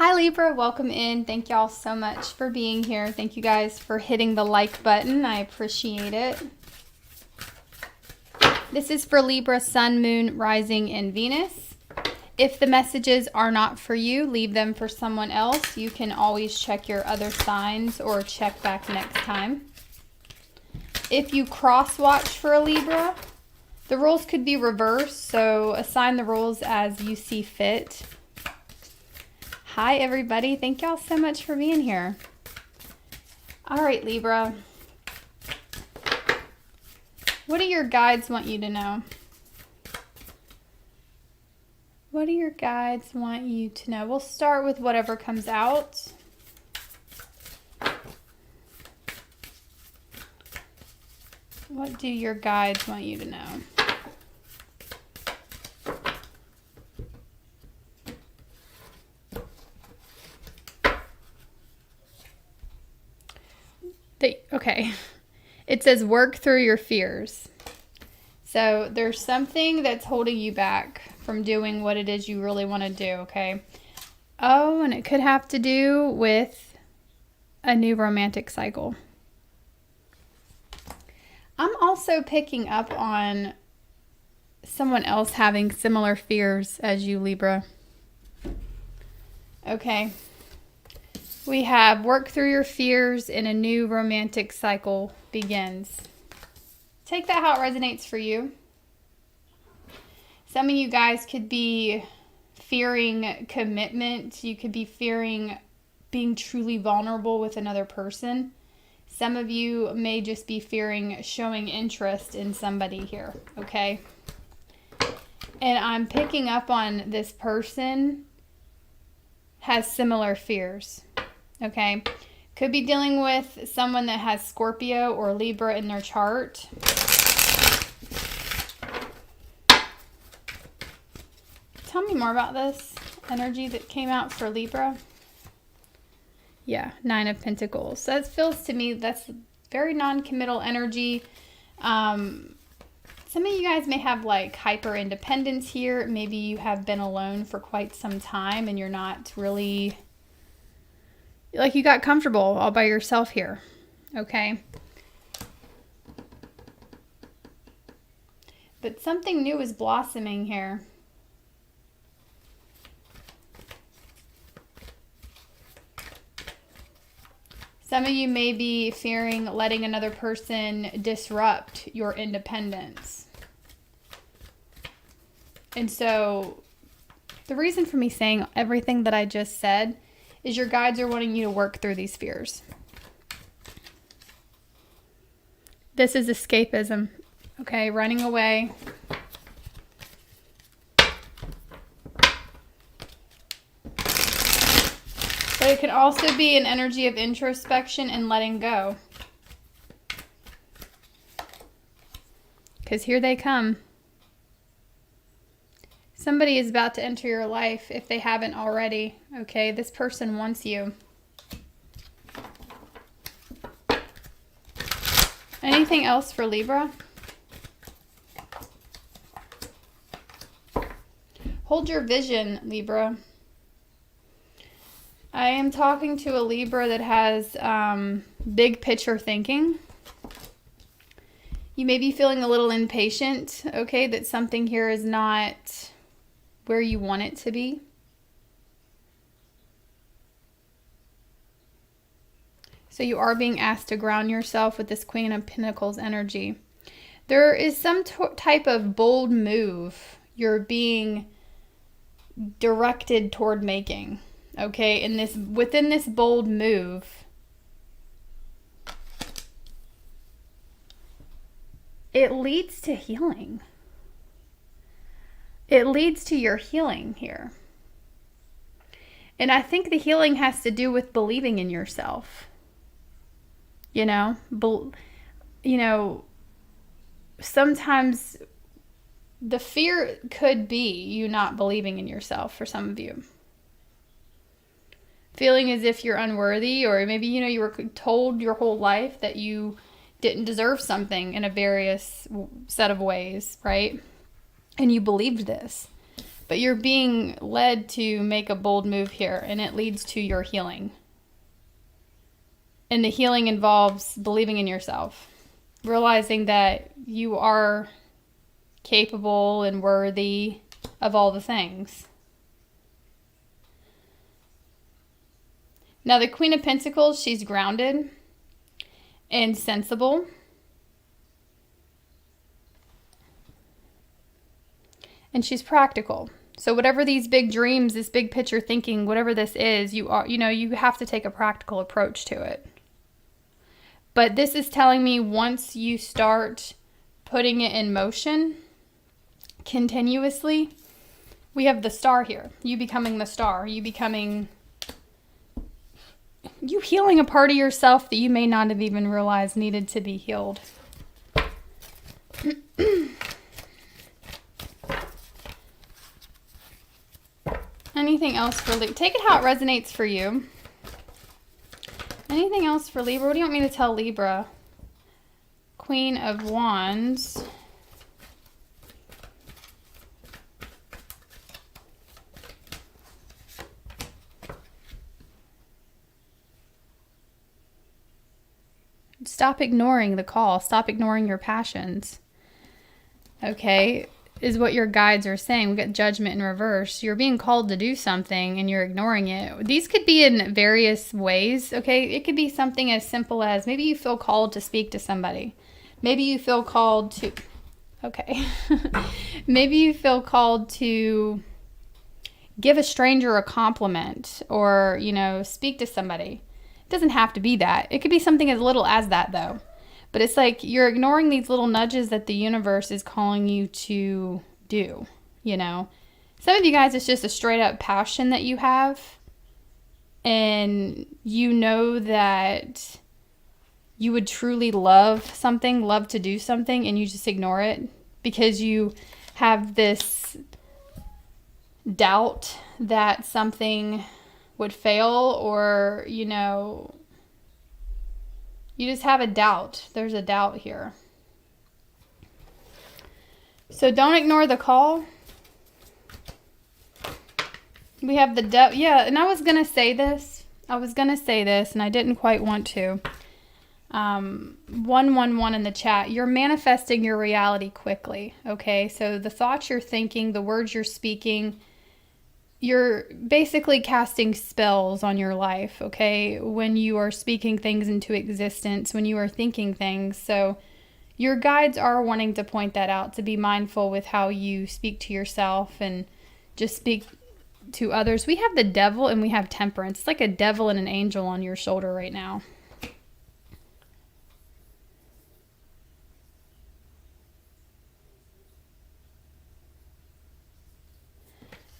Hi Libra, welcome in. Thank y'all so much for being here. Thank you guys for hitting the like button. I appreciate it. This is for Libra, Sun, Moon, Rising, and Venus. If the messages are not for you, leave them for someone else. You can always check your other signs or check back next time. If you cross-watch for a Libra, the rules could be reversed, so assign the rules as you see fit. Hi everybody, thank y'all so much for being here. All right, Libra. What do your guides want you to know? What do your guides want you to know? We'll start with whatever comes out. What do your guides want you to know? Okay, it says work through your fears. So there's something that's holding you back from doing what it is you really want to do, okay? Oh, and it could have to do with a new romantic cycle. I'm also picking up on someone else having similar fears as you, Libra. Okay. We have work through your fears and a new romantic cycle begins. Take that how it resonates for you. Some of you guys could be fearing commitment. You could be fearing being truly vulnerable with another person. Some of you may just be fearing showing interest in somebody here, okay? And I'm picking up on this person has similar fears. Okay, could be dealing with someone that has Scorpio or Libra in their chart. Tell me more about this energy that came out for Libra. Yeah, Nine of Pentacles. So it feels to me that's very non-committal energy. Some of you guys may have like hyper independence here. Maybe you have been alone for quite some time and you're not really... like you got comfortable all by yourself here, okay? But something new is blossoming here. Some of you may be fearing letting another person disrupt your independence. And so the reason for me saying everything that I just said is your guides are wanting you to work through these fears. This is escapism, okay? Running away. But it can also be an energy of introspection and letting go. Because here they come. Somebody is about to enter your life if they haven't already, okay? This person wants you. Anything else for Libra? Hold your vision, Libra. I am talking to a Libra that has big picture thinking. You may be feeling a little impatient, okay? That something here is not where you want it to be. So you are being asked to ground yourself with this Queen of Pentacles energy. There is some type of bold move you're being directed toward making. Okay, within this bold move, it leads to healing. It leads to your healing here. And I think the healing has to do with believing in yourself. You know, sometimes the fear could be you not believing in yourself for some of you. Feeling as if you're unworthy, or maybe, you were told your whole life that you didn't deserve something in a various set of ways, right? And you believed this. But you're being led to make a bold move here, and it leads to your healing. And the healing involves believing in yourself, realizing that you are capable and worthy of all the things. Now, the Queen of Pentacles, she's grounded and sensible. And she's practical. So whatever these big dreams, this big picture thinking, whatever this is, you have to take a practical approach to it. But this is telling me once you start putting it in motion continuously, we have the star here. You becoming the star. You healing a part of yourself that you may not have even realized needed to be healed. Anything else for Libra? Take it how it resonates for you. Anything else for Libra? What do you want me to tell Libra? Queen of Wands. Stop ignoring the call. Stop ignoring your passions. Okay, is what your guides are saying. We got Judgment in reverse. You're being called to do something and you're ignoring it. These could be in various ways, okay? It could be something as simple as maybe you feel called to speak to somebody. Maybe you feel called to, okay. Maybe you feel called to give a stranger a compliment or, speak to somebody. It doesn't have to be that. It could be something as little as that, though. But it's like you're ignoring these little nudges that the universe is calling you to do, Some of you guys, it's just a straight up passion that you have. And you know that you would truly love to do something, and you just ignore it because you have this doubt that something would fail or, you just have a doubt. There's a doubt here. So don't ignore the call. We have the doubt. Yeah, and I was going to say this, and I didn't quite want to. 111 in the chat. You're manifesting your reality quickly, okay? So the thoughts you're thinking, the words you're speaking, you're basically casting spells on your life, okay? When you are speaking things into existence, when you are thinking things. So your guides are wanting to point that out, to be mindful with how you speak to yourself and just speak to others. We have the devil and we have temperance. It's like a devil and an angel on your shoulder right now.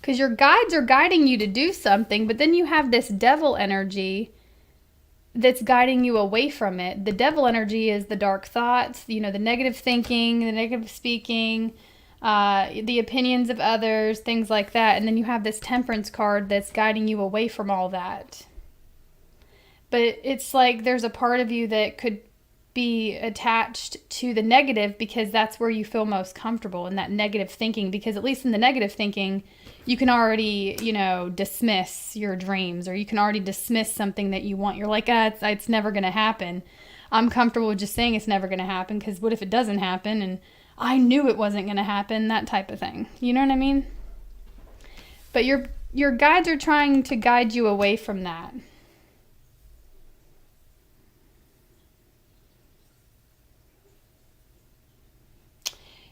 Because your guides are guiding you to do something, but then you have this devil energy that's guiding you away from it. The devil energy is the dark thoughts, the negative thinking, the negative speaking, the opinions of others, things like that. And then you have this temperance card that's guiding you away from all that. But it's like there's a part of you that could be attached to the negative because that's where you feel most comfortable, in that negative thinking. Because at least in the negative thinking, you can already, dismiss your dreams, or you can already dismiss something that you want. You're like, it's never going to happen. I'm comfortable with just saying it's never going to happen because what if it doesn't happen? And I knew it wasn't going to happen, that type of thing. You know what I mean? But your guides are trying to guide you away from that.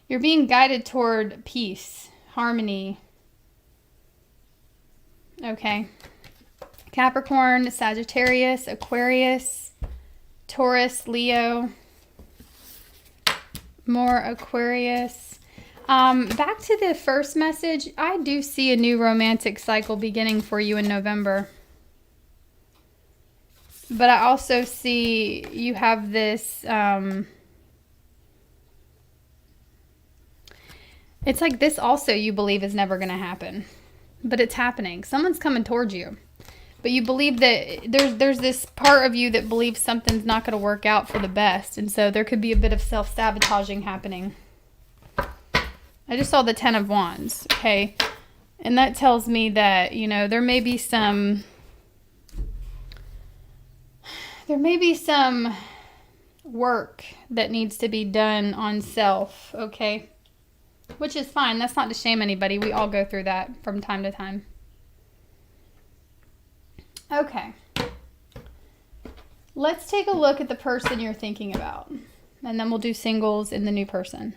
You're being guided toward peace, harmony. Okay. Capricorn, Sagittarius, Aquarius, Taurus, Leo. More Aquarius. Back to the first message. I do see a new romantic cycle beginning for you in November. But I also see you have this... it's like this also you believe is never going to happen. But it's happening. Someone's coming towards you. But you believe that there's this part of you that believes something's not going to work out for the best. And so there could be a bit of self-sabotaging happening. I just saw the 10 of Wands. Okay. And that tells me that, you know, there may be some work that needs to be done on self, okay? Which is fine. That's not to shame anybody. We all go through that from time to time. Okay. Let's take a look at the person you're thinking about. And then we'll do singles in the new person.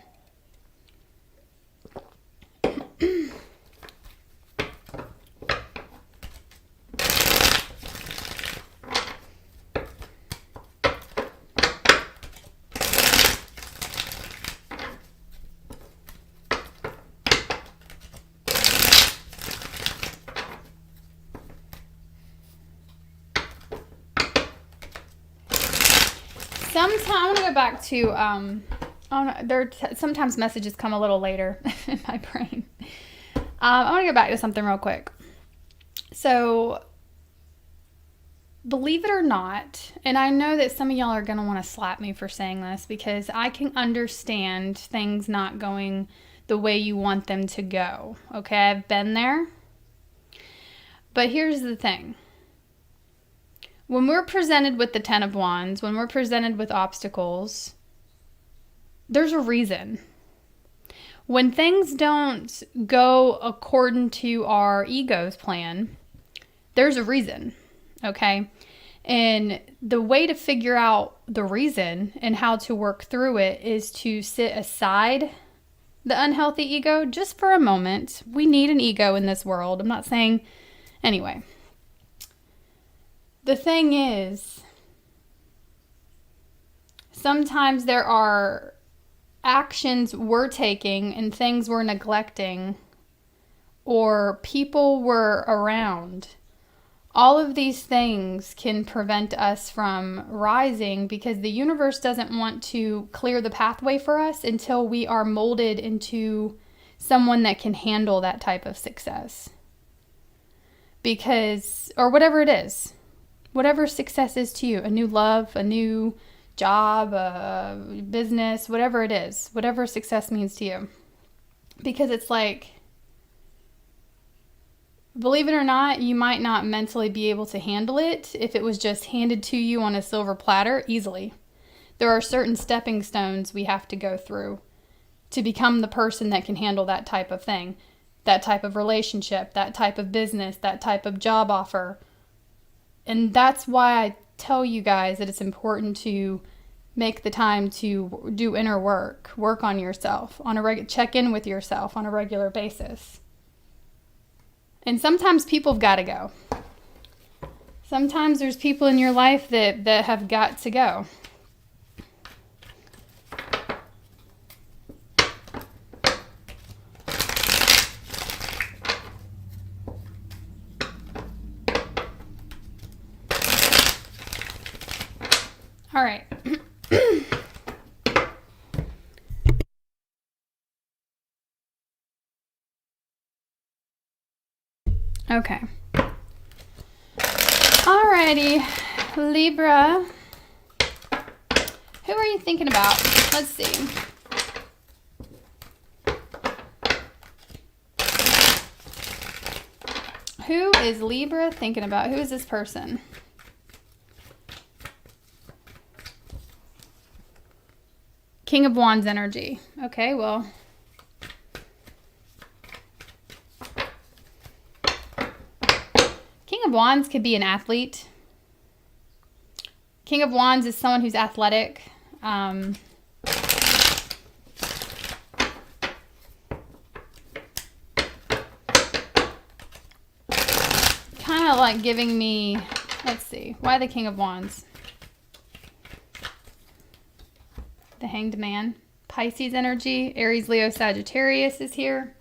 I'm going to go back to, sometimes messages come a little later in my brain. I want to go back to something real quick. So, believe it or not, and I know that some of y'all are going to want to slap me for saying this because I can understand things not going the way you want them to go. Okay, I've been there. But here's the thing. When we're presented with the Ten of Wands, when we're presented with obstacles, there's a reason. When things don't go according to our ego's plan, there's a reason, okay? And the way to figure out the reason and how to work through it is to sit aside the unhealthy ego just for a moment. We need an ego in this world. I'm not saying... Anyway. The thing is, sometimes there are actions we're taking and things we're neglecting or people we're around. All of these things can prevent us from rising because the universe doesn't want to clear the pathway for us until we are molded into someone that can handle that type of success. Because, or whatever it is. Whatever success is to you, a new love, a new job, a business, whatever it is, whatever success means to you. Because it's like, believe it or not, you might not mentally be able to handle it if it was just handed to you on a silver platter easily. There are certain stepping stones we have to go through to become the person that can handle that type of thing, that type of relationship, that type of business, that type of job offer. And that's why I tell you guys that it's important to make the time to do inner work on yourself, check in with yourself on a regular basis. And sometimes people have got to go. Sometimes there's people in your life that have got to go. All right. Okay. Alrighty, Libra. Who are you thinking about? Let's see. Who is Libra thinking about? Who is this person? King of Wands energy. Okay, well. King of Wands could be an athlete. King of Wands is someone who's athletic. Kind of like giving me, let's see, why the King of Wands? The Hanged Man. Pisces energy. Aries, Leo, Sagittarius is here.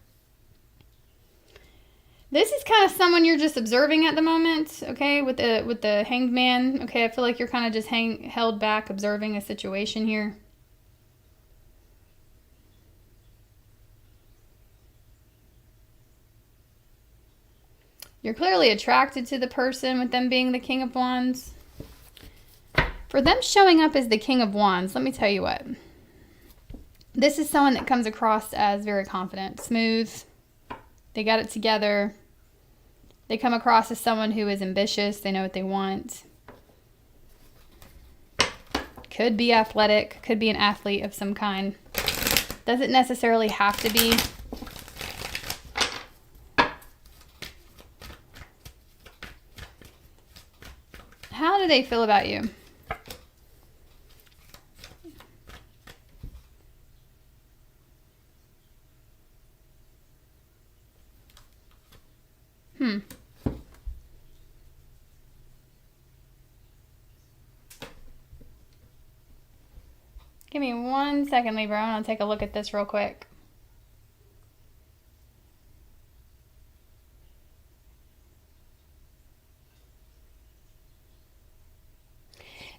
This is kind of someone you're just observing at the moment, okay, with the Hanged Man. Okay, I feel like you're kind of just held back observing a situation here. You're clearly attracted to the person with them being the King of Wands. For them showing up as the King of Wands, let me tell you what. This is someone that comes across as very confident, smooth, They got it together. They come across as someone who is ambitious. They know what they want. Could be athletic. Could be an athlete of some kind. Doesn't necessarily have to be. How do they feel about you? Give me 1 second, Libra. I want to take a look at this real quick.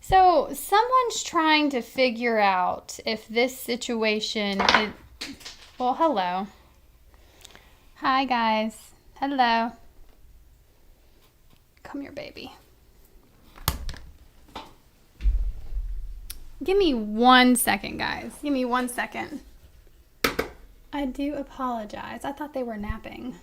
So someone's trying to figure out if this situation is... Well, hello. Hi, guys. Hello. Come here, baby. Give me 1 second, guys. Give me 1 second. I do apologize. I thought they were napping.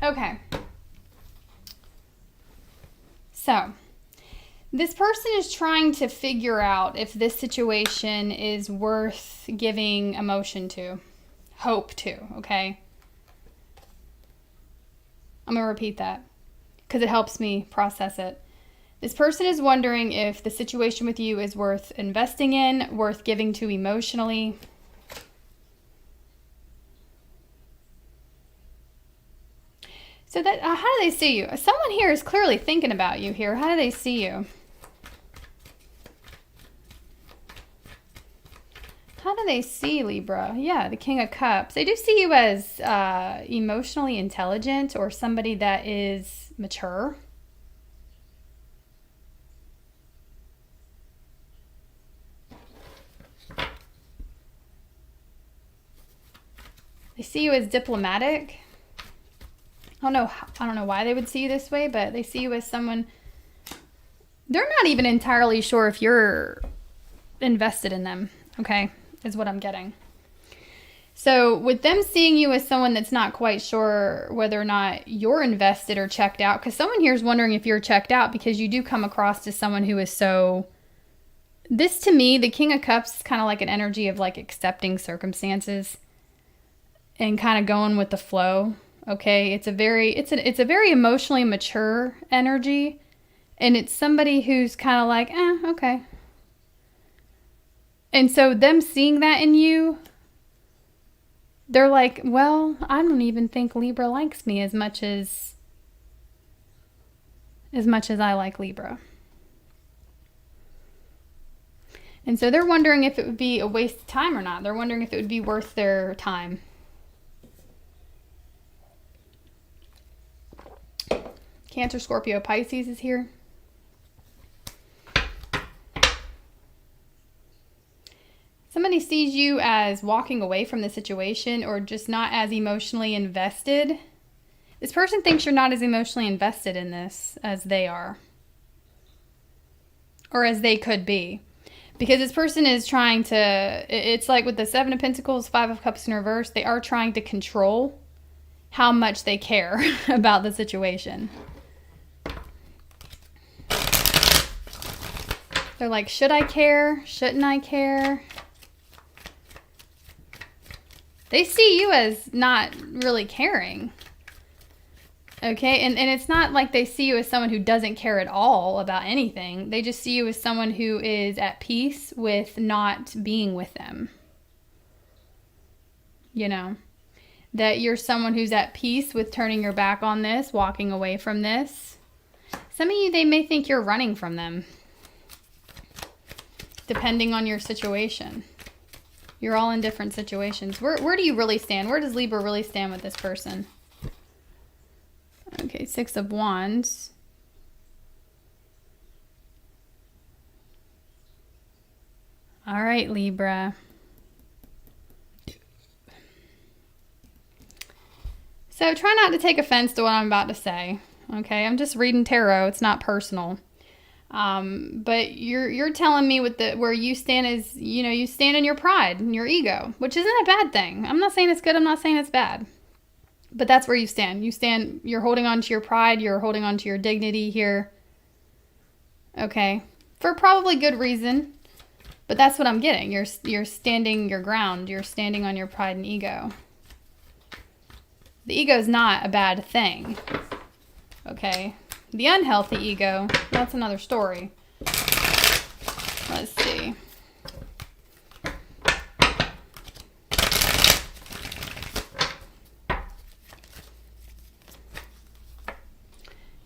Okay. So, this person is trying to figure out if this situation is worth giving emotion to, hope to, okay? I'm going to repeat that because it helps me process it. This person is wondering if the situation with you is worth investing in, worth giving to emotionally. So that, how do they see you? Someone here is clearly thinking about you here. How do they see you? How do they see Libra? Yeah, the King of Cups. They do see you as emotionally intelligent or somebody that is mature. They see you as diplomatic. I don't know why they would see you this way, but they see you as someone... They're not even entirely sure if you're invested in them, okay, is what I'm getting. So with them seeing you as someone that's not quite sure whether or not you're invested or checked out, because someone here is wondering if you're checked out because you do come across as someone who is so... This, to me, the King of Cups is kind of like an energy of like accepting circumstances and kind of going with the flow. Okay, it's a very emotionally mature energy, and it's somebody who's kind of like, okay. And so them seeing that in you, they're like, well, I don't even think Libra likes me as much as I like Libra. And so they're wondering if it would be a waste of time or not. They're wondering if it would be worth their time. Cancer, Scorpio, Pisces is here. Somebody sees you as walking away from the situation or just not as emotionally invested. This person thinks you're not as emotionally invested in this as they are. Or as they could be. Because this person is trying to... It's like with the Seven of Pentacles, Five of Cups in reverse. They are trying to control how much they care about the situation. They're like, should I care? Shouldn't I care? They see you as not really caring. Okay, and it's not like they see you as someone who doesn't care at all about anything. They just see you as someone who is at peace with not being with them. You know? that you're someone who's at peace with turning your back on this, walking away from this. Some of you, they may think you're running from them, depending on your situation. You're all in different situations. Where do you really stand? Where does Libra really stand with this person? Okay, Six of Wands. All right, Libra. So try not to take offense to what I'm about to say. Okay, I'm just reading tarot. It's not personal. But you're telling me with where you stand is, you stand in your pride and your ego, which isn't a bad thing. I'm not saying it's good. I'm not saying it's bad. But that's where you stand. You're holding on to your pride. You're holding on to your dignity here. Okay. For probably good reason. But that's what I'm getting. You're standing your ground. You're standing on your pride and ego. The ego is not a bad thing. Okay. The unhealthy ego, that's another story. Let's see.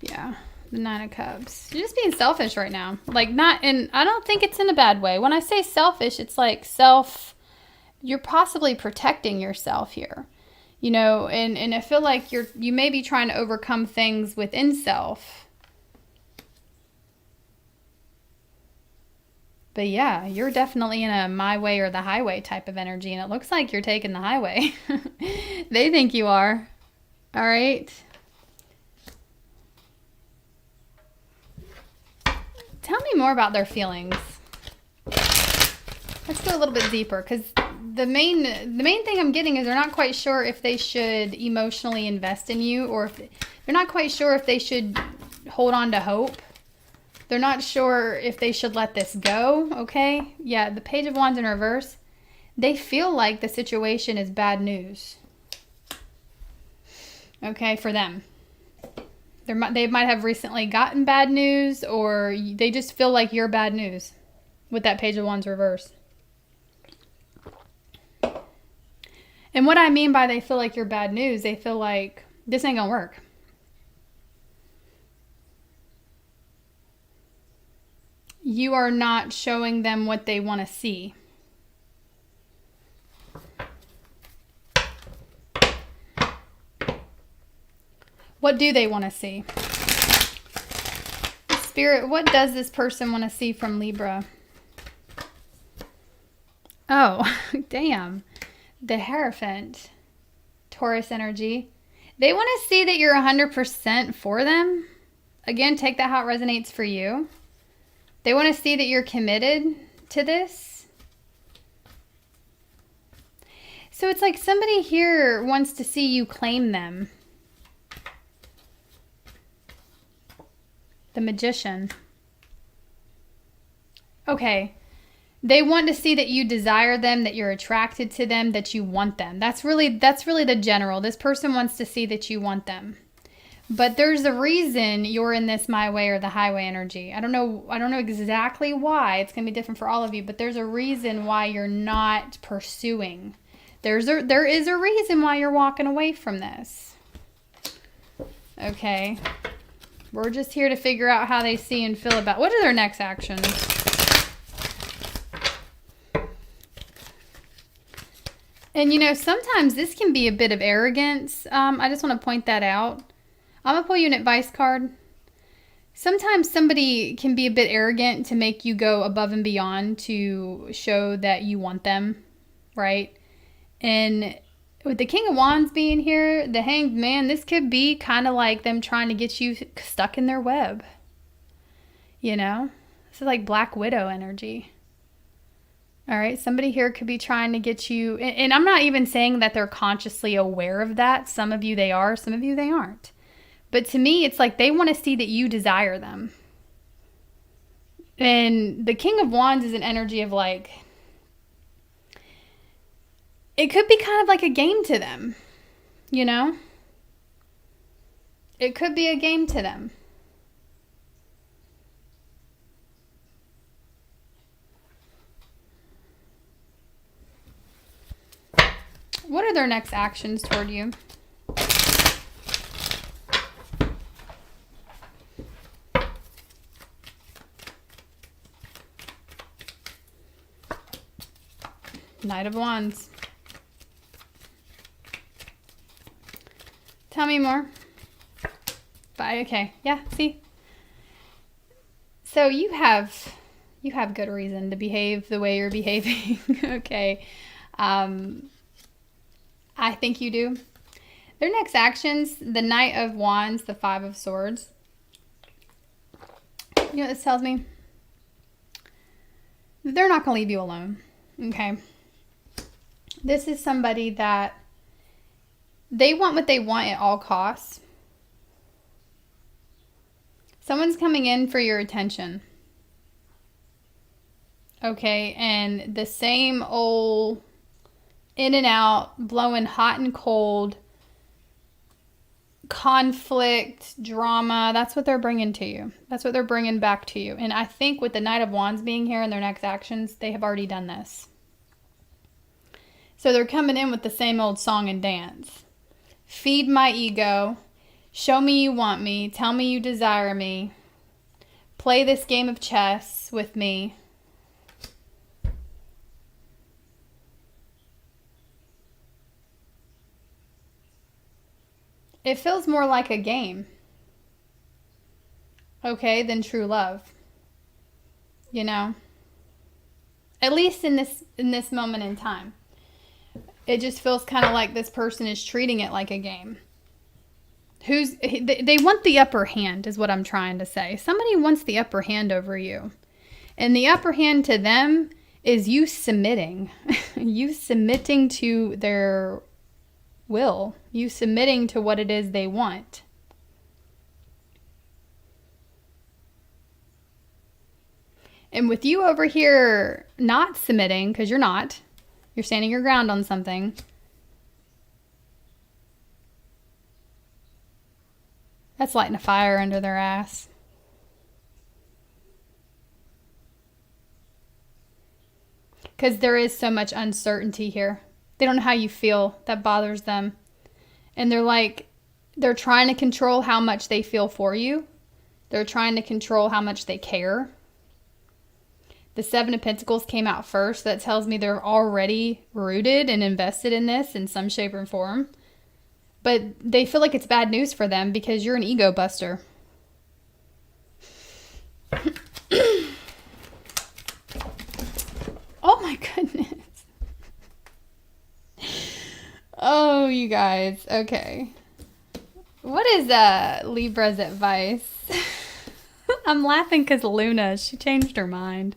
Yeah, the Nine of Cups. You're just being selfish right now. And I don't think it's in a bad way. When I say selfish, it's like you're possibly protecting yourself here. And I feel like you may be trying to overcome things within self. But yeah, you're definitely in a my way or the highway type of energy, and it looks like you're taking the highway. They think you are. All right. Tell me more about their feelings. Let's go a little bit deeper, because the main thing I'm getting is they're not quite sure if they should emotionally invest in you, or if they're not quite sure if they should hold on to hope. They're not sure if they should let this go, okay? Yeah, the Page of Wands in reverse. They feel like the situation is bad news. Okay, for them. They might have recently gotten bad news, or they just feel like you're bad news with that Page of Wands reverse. And what I mean by they feel like you're bad news, they feel like this ain't gonna work. You are not showing them what they want to see. What do they want to see? Spirit, what does this person want to see from Libra? Oh, damn. The Hierophant. Taurus energy. They want to see that you're 100% for them. Again, take that how it resonates for you. They want to see that you're committed to this. So it's like somebody here wants to see you claim them. The Magician. Okay. They want to see that you desire them, that you're attracted to them, that you want them. That's really the general. This person wants to see that you want them. But there's a reason you're in this my way or the highway energy. I don't know exactly why. It's going to be different for all of you, but there's a reason why you're not pursuing. There is a reason why you're walking away from this. Okay. We're just here to figure out how they see and feel about what are their next actions. And sometimes this can be a bit of arrogance. I just want to point that out. I'm going to pull you an advice card. Sometimes somebody can be a bit arrogant to make you go above and beyond to show that you want them, right? And with the King of Wands being here, the Hanged Man, this could be kind of like them trying to get you stuck in their web. This is like Black Widow energy. All right, somebody here could be trying to get you, and I'm not even saying that they're consciously aware of that. Some of you they are, some of you they aren't. But to me, it's like they want to see that you desire them. And the King of Wands is an energy of like, it could be kind of like a game to them, It could be a game to them. What are their next actions toward you? Knight of Wands. Tell me more. Okay. Yeah, see? So you have good reason to behave the way you're behaving. Okay. I think you do. Their next actions, the Knight of Wands, the Five of Swords. You know what this tells me? They're not going to leave you alone. Okay. This is somebody that they want what they want at all costs. Someone's coming in for your attention. Okay, and the same old in and out, blowing hot and cold, conflict, drama, that's what they're bringing to you. That's what they're bringing back to you. And I think with the Knight of Wands being here in their next actions, they have already done this. So they're coming in with the same old song and dance. Feed my ego. Show me you want me. Tell me you desire me. Play this game of chess with me. It feels more like a game, okay, than true love. You know? At least in this moment in time. It just feels kind of like this person is treating it like a game. They want the upper hand is what I'm trying to say. Somebody wants the upper hand over you. And the upper hand to them is you submitting. You submitting to their will. You submitting to what it is they want. And with you over here not submitting, because you're not, you're standing your ground on something. That's lighting a fire under their ass. Because there is so much uncertainty here. They don't know how you feel. That bothers them. And they're trying to control how much they feel for you. They're trying to control how much they care. The Seven of Pentacles came out first. That tells me they're already rooted and invested in this in some shape or form. But they feel like it's bad news for them because you're an ego buster. Oh my goodness. Oh, you guys. Okay. What is Libra's advice? I'm laughing because Luna, she changed her mind.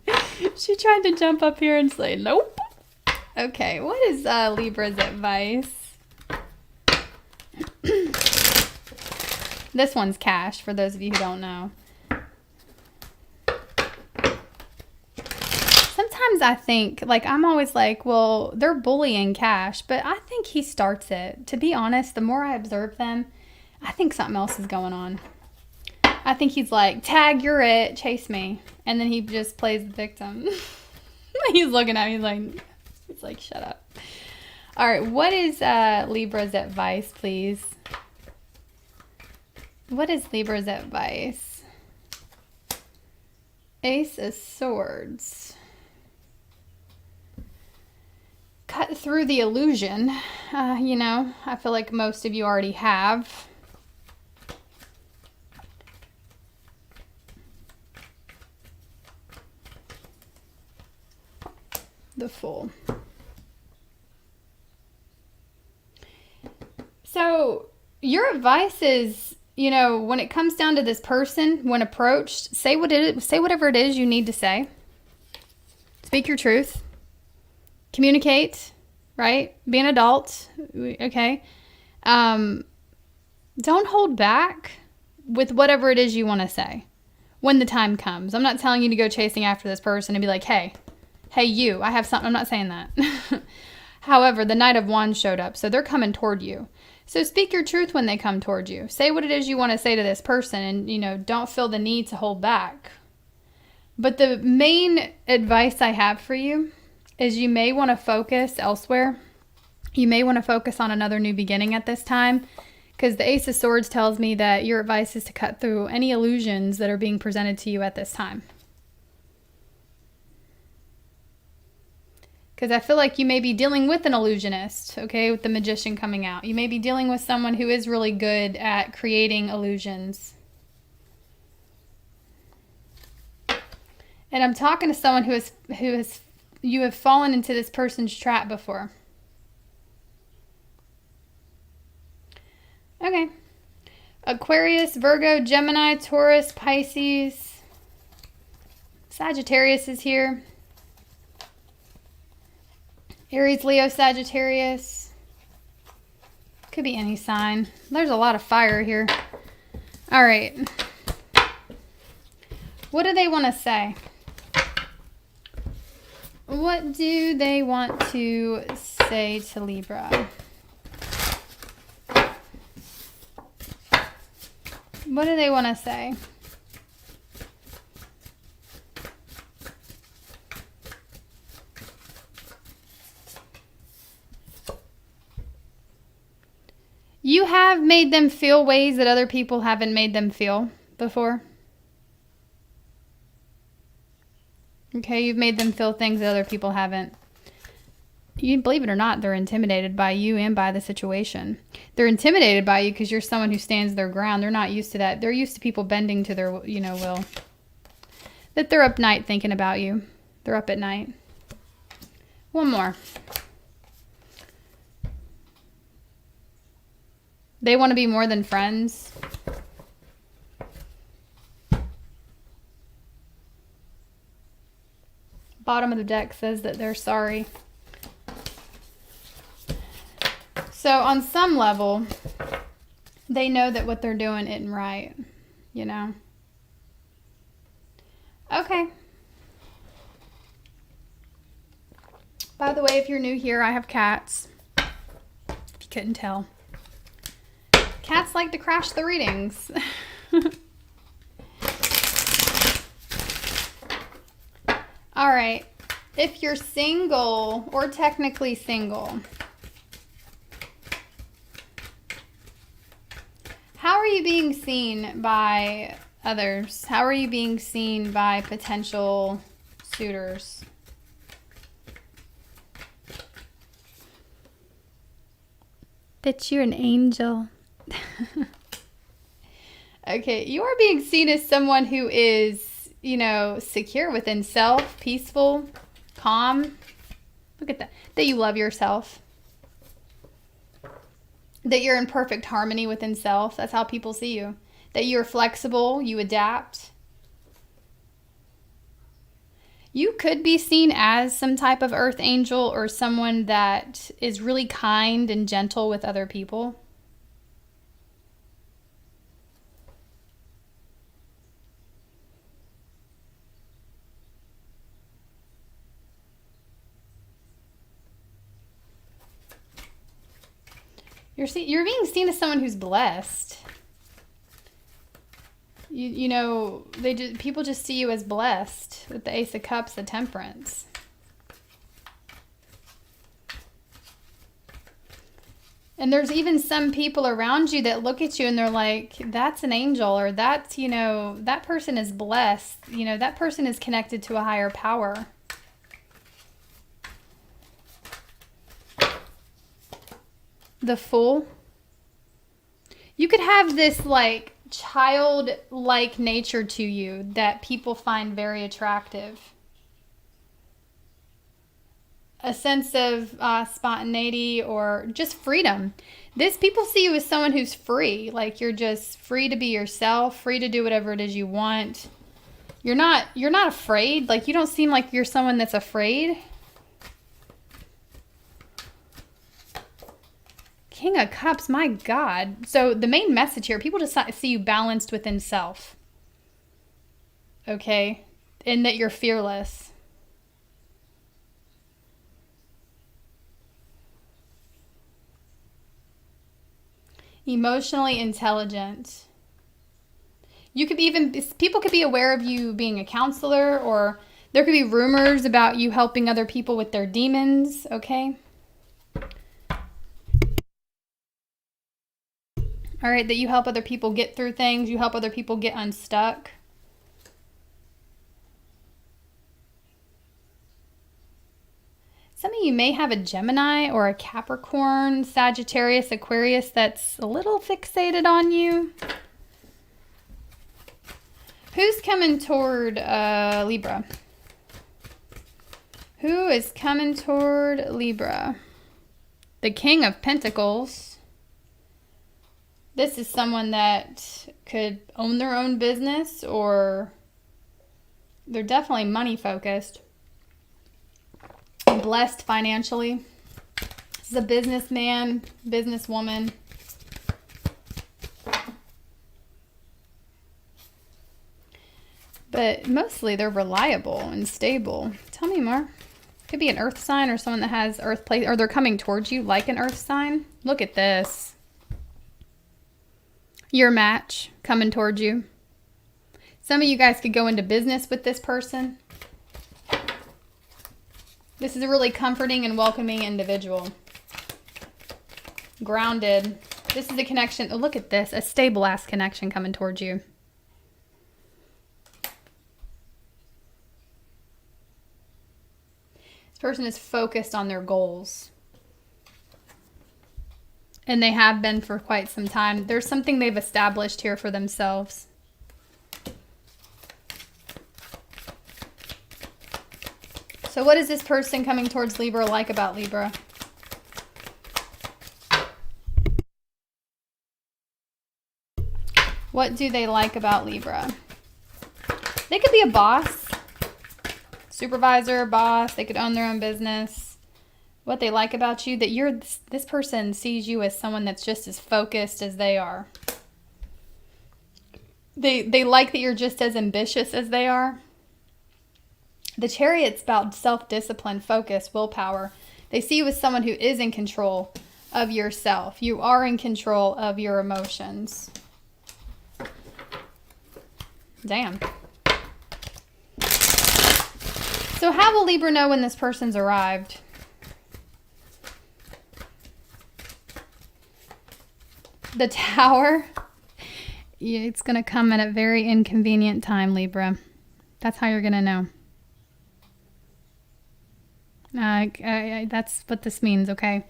She tried to jump up here and say, nope. Okay, what is Libra's advice? This one's cash, for those of you who don't know. Sometimes I think, I'm always like, well, they're bullying Cash, but I think he starts it. To be honest, the more I observe them, I think something else is going on. I think he's like, tag, you're it, chase me. And then he just plays the victim. He's looking at me, he's like, shut up. All right, what is Libra's advice, please? What is Libra's advice? Ace of Swords. Cut through the illusion. I feel like most of you already have. The Fool. So your advice is, when it comes down to this person, when approached, say whatever it is you need to say. Speak your truth. Communicate, right? Be an adult, okay? Don't hold back with whatever it is you want to say when the time comes. I'm not telling you to go chasing after this person and be like, hey, you, I have something. I'm not saying that. However, the Knight of Wands showed up, so they're coming toward you. So speak your truth when they come toward you. Say what it is you want to say to this person and, don't feel the need to hold back. But the main advice I have for you is you may want to focus elsewhere You may want to focus on another new beginning at this time, because the Ace of Swords tells me that your advice is to cut through any illusions that are being presented to you at this time. Because I feel like you may be dealing with an illusionist, okay, with the Magician coming out. You may be dealing with someone who is really good at creating illusions. And I'm talking to someone you have fallen into this person's trap before. Okay. Aquarius, Virgo, Gemini, Taurus, Pisces. Sagittarius is here. Aries, Leo, Sagittarius. Could be any sign. There's a lot of fire here. All right. What do they want to say? What do they want to say to Libra? What do they want to say? You have made them feel ways that other people haven't made them feel before. Okay, you've made them feel things that other people haven't. You believe it or not, they're intimidated by you and by the situation. They're intimidated by you because you're someone who stands their ground. They're not used to that. They're used to people bending to their, will. That they're up night thinking about you. They're up at night. One more. They want to be more than friends. Bottom of the deck says that they're sorry. So on some level, they know that what they're doing isn't right, Okay. By the way, if you're new here, I have cats. If you couldn't tell. Cats like to crash the readings. All right. If you're single or technically single, how are you being seen by others? How are you being seen by potential suitors? That you're an angel. Okay, you are being seen as someone who is, secure within self, peaceful, calm. Look at that. That you love yourself. That you're in perfect harmony within self. That's how people see you. That you're flexible, you adapt. You could be seen as some type of earth angel or someone that is really kind and gentle with other people. You're being seen as someone who's blessed. People just see you as blessed with the Ace of Cups, the Temperance. And there's even some people around you that look at you and they're like, that's an angel, or that's, that person is blessed. That person is connected to a higher power. The Fool. You could have this childlike nature to you that people find very attractive. A sense of spontaneity or just freedom. People see you as someone who's free. Like you're just free to be yourself, free to do whatever it is you want. You're not afraid. Like you don't seem like you're someone that's afraid. King of Cups, my God. So the main message here, people just see you balanced within self. Okay? And that you're fearless. Emotionally intelligent. People could be aware of you being a counselor, or there could be rumors about you helping other people with their demons, okay? All right, that you help other people get through things. You help other people get unstuck. Some of you may have a Gemini or a Capricorn, Sagittarius, Aquarius that's a little fixated on you. Who's coming toward Libra? Who is coming toward Libra? The King of Pentacles. This is someone that could own their own business, or they're definitely money focused. Blessed financially. This is a businessman, businesswoman. But mostly they're reliable and stable. Tell me more. Could be an earth sign or someone that has earth place, or they're coming towards you like an earth sign. Look at this. Your match coming towards you. Some of you guys could go into business with this person. This is a really comforting and welcoming individual. Grounded. This is a connection. Oh, look at this. A stable ass connection coming towards you. This person is focused on their goals. And they have been for quite some time. There's something they've established here for themselves. So what is this person coming towards Libra like about Libra? What do they like about Libra? They could be a boss, supervisor, boss. They could own their own business. What they like about you, that this person sees you as someone that's just as focused as they are. They like that you're just as ambitious as they are. The Chariot's about self-discipline, focus, willpower. They see you as someone who is in control of yourself. You are in control of your emotions. Damn. So how will Libra know when this person's arrived? The Tower. Yeah, it's going to come at a very inconvenient time, Libra. That's how you're going to know. That's what this means, okay?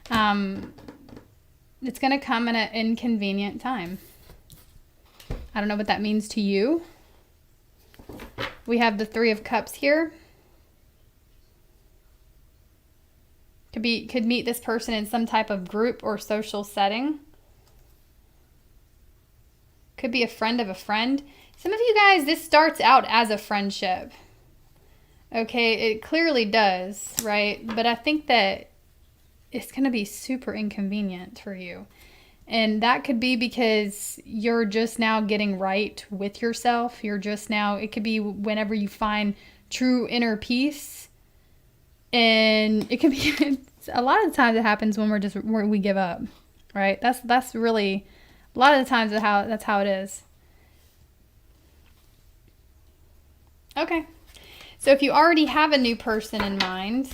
It's going to come at an inconvenient time. I don't know what that means to you. We have the Three of Cups here. Could meet this person in some type of group or social setting. Could be a friend of a friend. Some of you guys, this starts out as a friendship. Okay, it clearly does, right? But I think that it's going to be super inconvenient for you. And that could be because you're just now getting right with yourself. It could be whenever you find true inner peace. And it could be, a lot of the times it happens when we give up, right? That's really, a lot of the times that's how it is. Okay. So if you already have a new person in mind,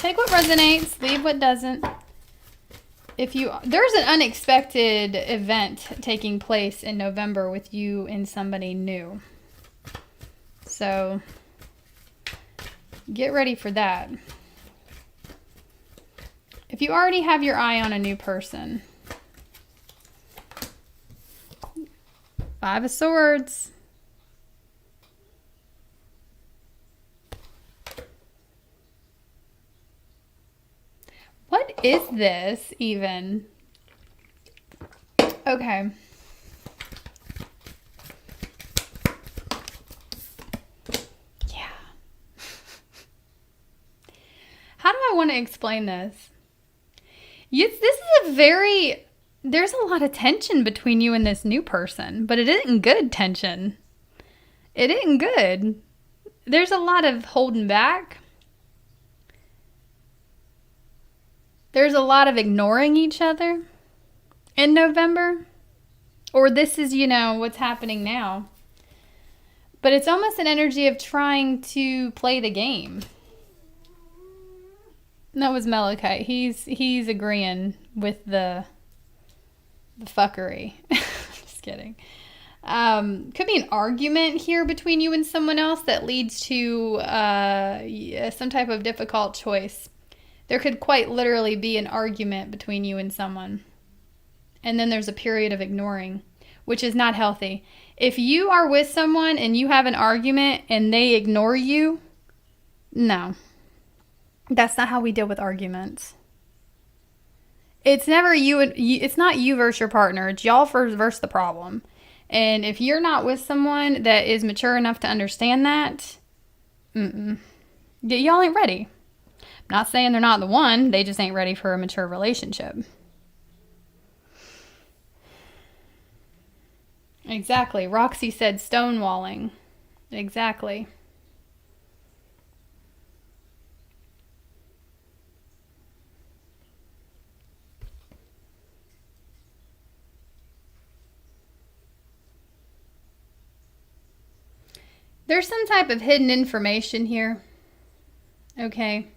take what resonates, leave what doesn't. There's an unexpected event taking place in November with you and somebody new. So get ready for that. If you already have your eye on a new person, Five of Swords. What is this even? Okay. Yeah. How do I want to explain this? This is there's a lot of tension between you and this new person, but it isn't good tension. It isn't good. There's a lot of holding back. There's a lot of ignoring each other in November. Or this is, what's happening now. But it's almost an energy of trying to play the game. That was Malachite. He's agreeing with the fuckery. Just kidding. Could be an argument here between you and someone else that leads to some type of difficult choice. There could quite literally be an argument between you and someone. And then there's a period of ignoring, which is not healthy. If you are with someone and you have an argument and they ignore you, no. That's not how we deal with arguments. It's never it's not you versus your partner. It's y'all versus the problem. And if you're not with someone that is mature enough to understand that, y'all ain't ready. I'm not saying they're not the one. They just ain't ready for a mature relationship. Exactly. Roxy said stonewalling. Exactly. There's some type of hidden information here. Okay.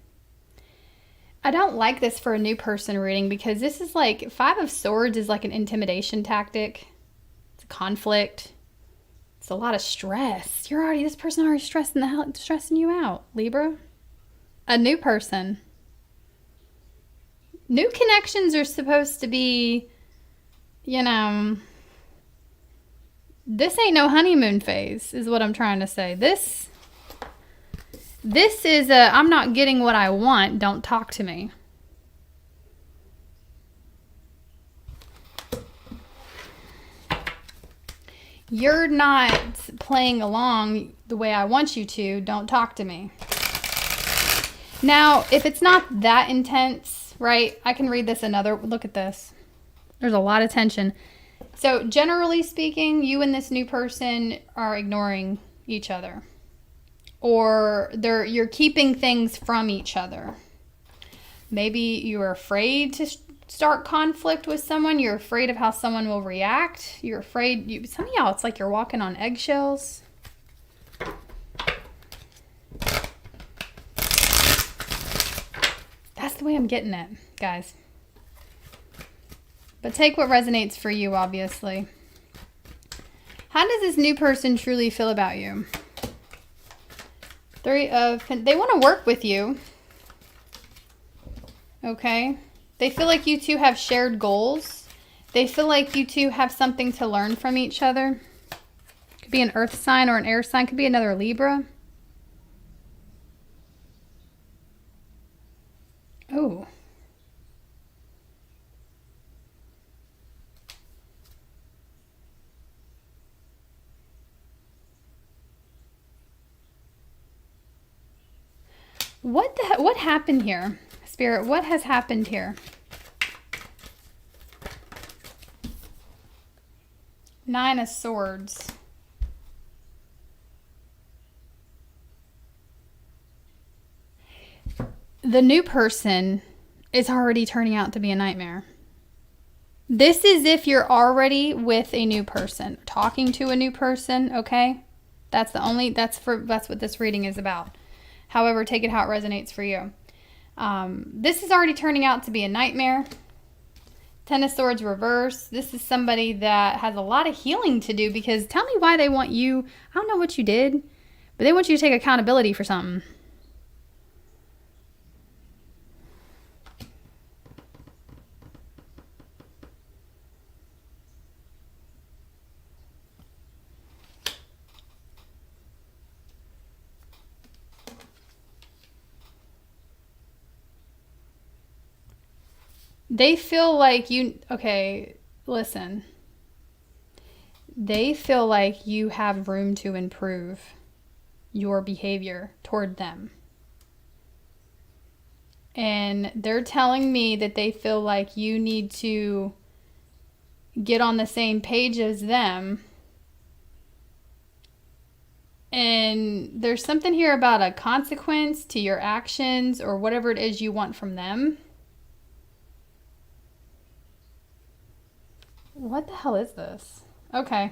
I don't like this for a new person reading because this is like, 5 of Swords is like an intimidation tactic. It's a conflict. It's a lot of stress. This person already stressing you out, Libra. A new person. New connections are supposed to be, this ain't no honeymoon phase, is what I'm trying to say. This is I'm not getting what I want, don't talk to me. You're not playing along the way I want you to, don't talk to me. Now, if it's not that intense, right, I can read this look at this. There's a lot of tension. So generally speaking, you and this new person are ignoring each other. Or you're keeping things from each other. Maybe you're afraid to start conflict with someone. You're afraid of how someone will react. You're afraid. Some of y'all, it's like you're walking on eggshells. That's the way I'm getting it, guys. But take what resonates for you, obviously. How does this new person truly feel about you? They want to work with you. Okay. They feel like you two have shared goals. They feel like you two have something to learn from each other. Could be an earth sign or an air sign. Could be another Libra. Oh. What happened here? Spirit, what has happened here? Nine of Swords. The new person is already turning out to be a nightmare. This is if you're already with a new person, talking to a new person, okay? That's what this reading is about. However, take it how it resonates for you. This is already turning out to be a nightmare. Ten of Swords reverse. This is somebody that has a lot of healing to do because tell me why they want you. I don't know what you did, but they want you to take accountability for something. They feel like listen. They feel like you have room to improve your behavior toward them. And they're telling me that they feel like you need to get on the same page as them. And there's something here about a consequence to your actions or whatever it is you want from them. What the hell is this? Okay.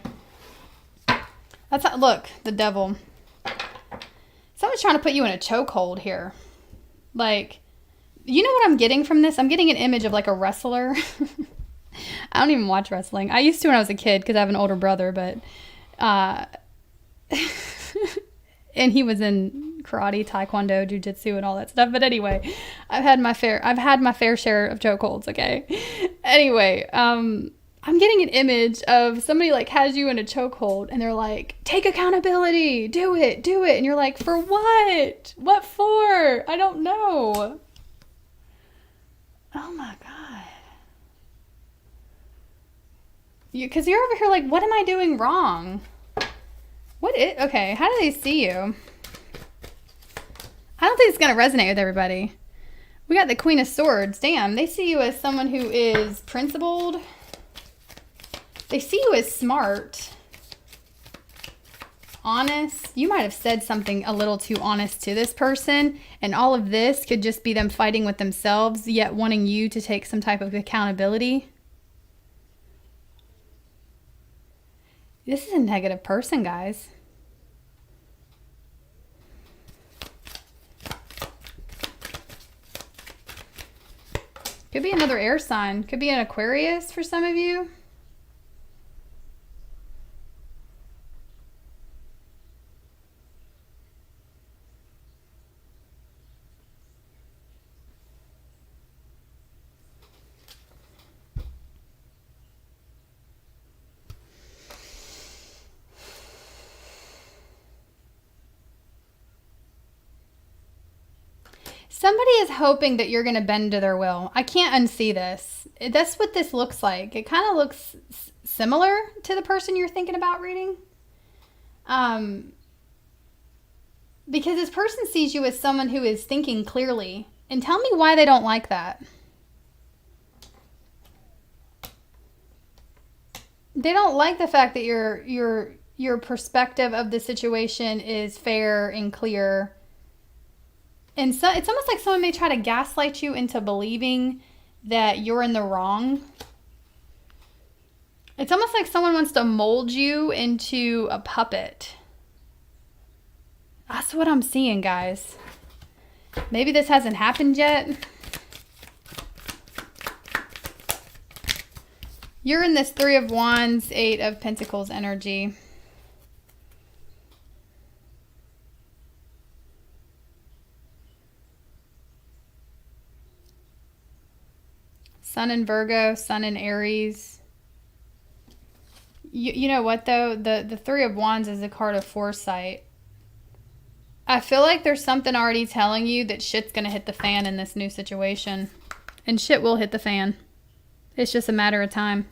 Look, the devil. Someone's trying to put you in a chokehold here. Like, You know what I'm getting from this? I'm getting an image of like a wrestler. I don't even watch wrestling. I used to when I was a kid because I have an older brother, but and he was in karate, taekwondo, jujitsu, and all that stuff. But anyway, I've had my fair share of chokeholds. Okay. Anyway, I'm getting an image of somebody like has you in a chokehold, and they're like, "Take accountability, do it," and you're like, "For what? What for? I don't know." Oh my God. Because you're over here like, what am I doing wrong? Okay, how do they see you? I don't think it's going to resonate with everybody. We got the Queen of Swords. Damn, they see you as someone who is principled. They see you as smart. Honest. You might have said something a little too honest to this person, and all of this could just be them fighting with themselves, yet wanting you to take some type of accountability. This is a negative person, guys. Could be another air sign. Could be an Aquarius for some of you. Somebody is hoping that you're going to bend to their will. I can't unsee this. That's what this looks like. It kind of looks similar to the person you're thinking about reading. Because this person sees you as someone who is thinking clearly. And tell me why they don't like that. They don't like the fact that your perspective of the situation is fair and clear. And so it's almost like someone may try to gaslight you into believing that you're in the wrong. It's almost like someone wants to mold you into a puppet. That's what I'm seeing, guys. Maybe this hasn't happened yet. You're in this Three of Wands, Eight of Pentacles energy. Sun in Virgo, Sun in Aries. You know what, though? The Three of Wands is a card of foresight. I feel like there's something already telling you that shit's going to hit the fan in this new situation. And shit will hit the fan. It's just a matter of time.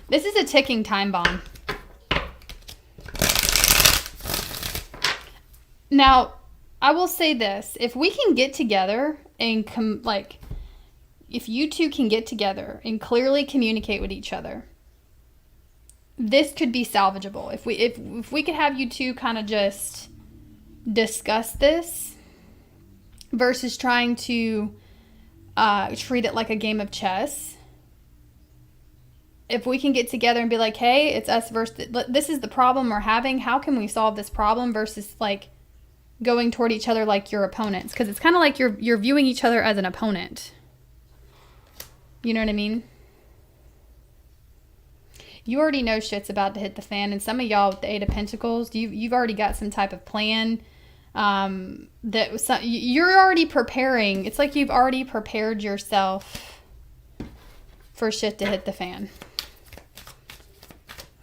This is a ticking time bomb. Now, I will say this. If we can get together and if you two can get together and clearly communicate with each other, this could be salvageable. If we could have you two kind of just discuss this versus trying to treat it like a game of chess. If we can get together and be like, hey, it's us versus this is the problem we're having. How can we solve this problem versus like going toward each other like your opponents? Because it's kind of like you're viewing each other as an opponent. You know what I mean? You already know shit's about to hit the fan, and some of y'all with the Eight of Pentacles, you've already got some type of plan. You're already preparing. It's like you've already prepared yourself for shit to hit the fan.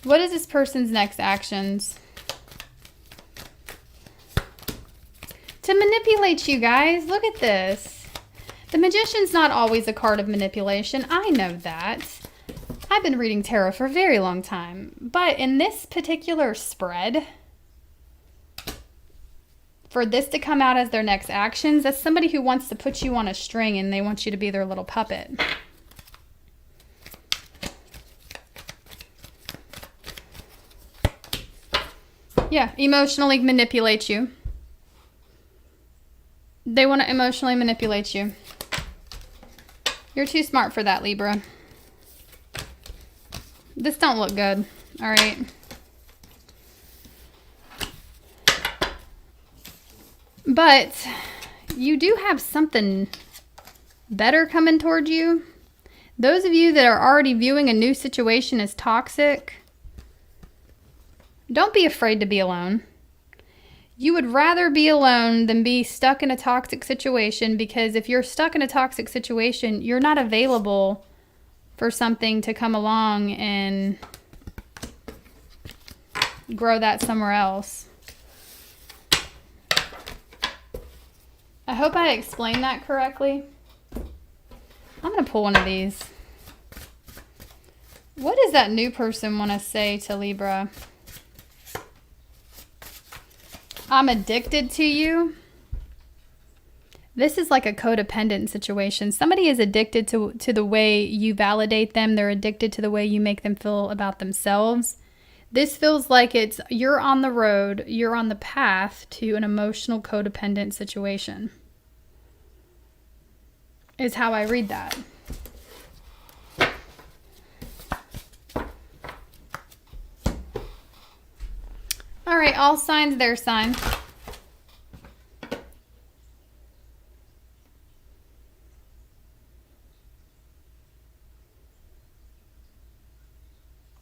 What is this person's next actions? To manipulate you guys. Look at this. The Magician's not always a card of manipulation. I know that. I've been reading tarot for a very long time. But in this particular spread, for this to come out as their next actions, that's somebody who wants to put you on a string and they want you to be their little puppet. Yeah, emotionally manipulate you. They want to emotionally manipulate you. You're too smart for that, Libra. This don't look good, all right? But you do have something better coming toward you. Those of you that are already viewing a new situation as toxic, don't be afraid to be alone. You would rather be alone than be stuck in a toxic situation, because if you're stuck in a toxic situation, you're not available for something to come along and grow that somewhere else. I hope I explained that correctly. I'm going to pull one of these. What does that new person want to say to Libra? I'm addicted to you. This is like a codependent situation. Somebody is addicted to the way you validate them. They're addicted to the way you make them feel about themselves. This feels like you're on the road, you're on the path to an emotional codependent situation, is how I read that. All right, all signs, their sign.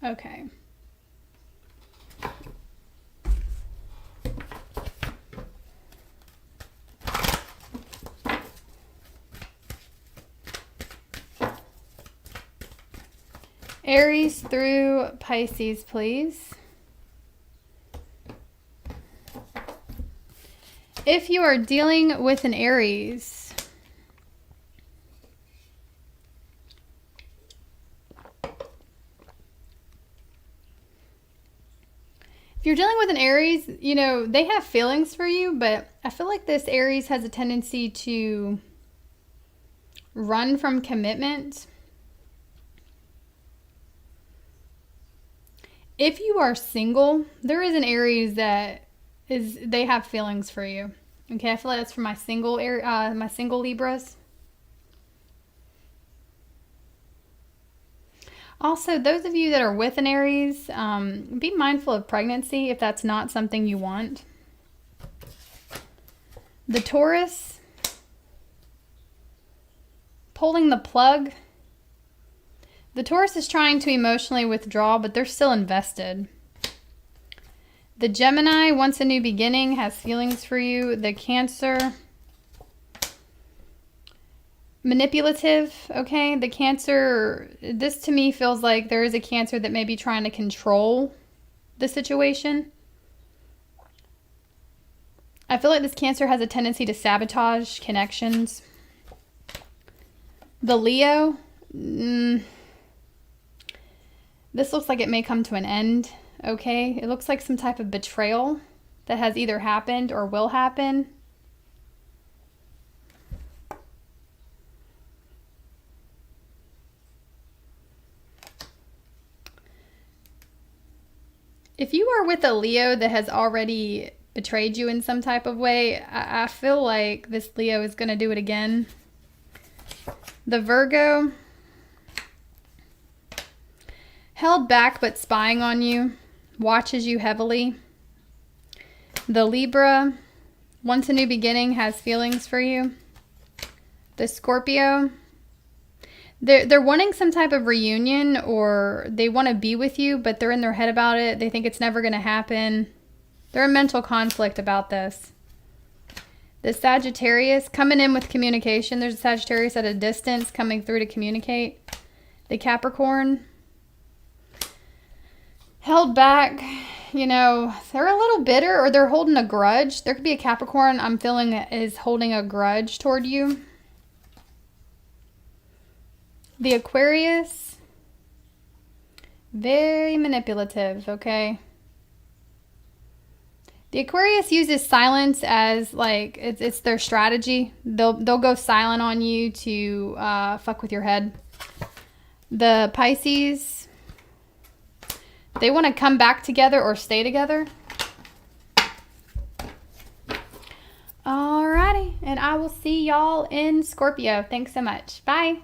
Okay. Aries through Pisces, please. If you are dealing with an Aries, if you're dealing with an Aries, you know, they have feelings for you, but I feel like this Aries has a tendency to run from commitment. If you are single, there is an Aries that they have feelings for you. Okay, I feel like that's for my single Libras. Also, those of you that are with an Aries, be mindful of pregnancy if that's not something you want. The Taurus, pulling the plug. The Taurus is trying to emotionally withdraw, but they're still invested. The Gemini wants a new beginning, has feelings for you. The Cancer, manipulative, okay? The Cancer, this to me feels like there is a Cancer that may be trying to control the situation. I feel like this Cancer has a tendency to sabotage connections. The Leo, this looks like it may come to an end. Okay, it looks like some type of betrayal that has either happened or will happen. If you are with a Leo that has already betrayed you in some type of way, I feel like this Leo is going to do it again. The Virgo, held back but spying on you, watches you heavily. The Libra wants a new beginning, has feelings for you. The Scorpio, they're wanting some type of reunion, or they want to be with you, but they're in their head about it. They think it's never going to happen. They're in mental conflict about this. The Sagittarius, coming in with communication. There's a Sagittarius at a distance coming through to communicate. The Capricorn, held back, you know, they're a little bitter, or they're holding a grudge. There could be a Capricorn I'm feeling is holding a grudge toward you. The Aquarius, very manipulative, okay? The Aquarius uses silence as like, it's their strategy. They'll go silent on you to fuck with your head. The Pisces, they want to come back together or stay together. Alrighty, and I will see y'all in Scorpio. Thanks so much. Bye.